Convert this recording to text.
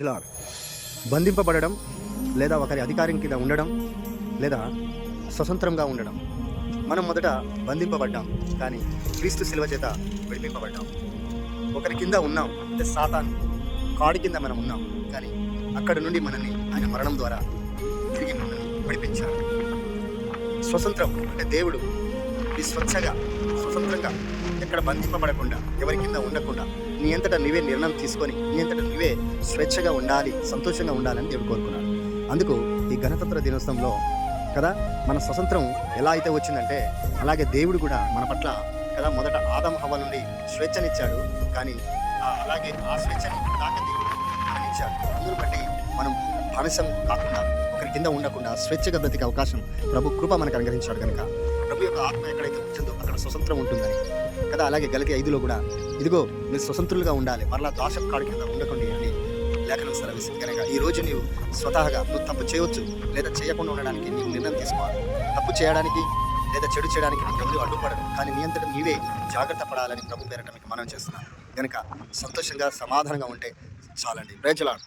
ఇలా బంధింపబడడం లేదా ఒకరి అధికారం కింద ఉండడం లేదా స్వతంత్రంగా ఉండడం. మనం మొదట బంధింపబడ్డాం, కానీ క్రీస్తు శిలువ చేత విడిపింపబడ్డాం. ఒకరి కింద ఉన్నాం, అంటే సాతాను కాడి కింద మనం ఉన్నాం, కానీ అక్కడ నుండి మనల్ని ఆయన మరణం ద్వారా తిరిగి మనల్ని విడిపించాడు. స్వతంత్రం అంటే దేవుడు ఈ స్వతంత్రంగా ఎక్కడ బంధింపబడకుండా, ఎవరి కింద ఉండకుండా నీ అంతటా నీవే నిర్ణయం తీసుకొని నీ అంతటా నీవే స్వేచ్ఛగా ఉండాలి, సంతోషంగా ఉండాలని దేవుడు కోరుకున్నాడు. అందుకు ఈ గణతంత్ర దినోత్సవంలో కదా మన స్వతంత్రం ఎలా అయితే వచ్చిందంటే, అలాగే దేవుడు కూడా మన పట్ల కదా మొదట ఆదాము హవ్వ నుండి స్వేచ్ఛనిచ్చాడు, కానీ అలాగే ఆ స్వేచ్ఛని దాకా దేవుడు మననిచ్చాడు. అందును బట్టి మనం బానిసం కాకుండా, ఒకరి కింద ఉండకుండా స్వేచ్ఛగా బ్రతికే అవకాశం ప్రభు కృప మనకు అనుగ్రహించాడు. కనుక ప్రభు యొక్క ఆత్మ ఎక్కడైతే ఉంటుందో అక్కడ స్వతంత్రం ఉంటుందని కదా. అలాగే గలతీ 5లో కూడా ఇదిగో మీరు స్వతంత్రులుగా ఉండాలి, మరలా దోషం కాడి కింద ఉండకండి అని లేఖనం సెలవిస్తుంది. కనుక ఈ రోజు నీవు స్వతహాగా నువ్వు తప్పు చేయవచ్చు లేదా చేయకుండా ఉండడానికి నీవు నిర్ణయం తీసుకోవాలి. తప్పు చేయడానికి లేదా చెడు చేయడానికి నీకు ఎవరు అడ్డుపడరు, కానీ నీ అంతటా నీవే జాగ్రత్త పడాలని ప్రభు పేరట మీకు మనం చేస్తున్నాను. కనుక సంతోషంగా సమాధానంగా ఉంటే చాలండి. Praise the lord.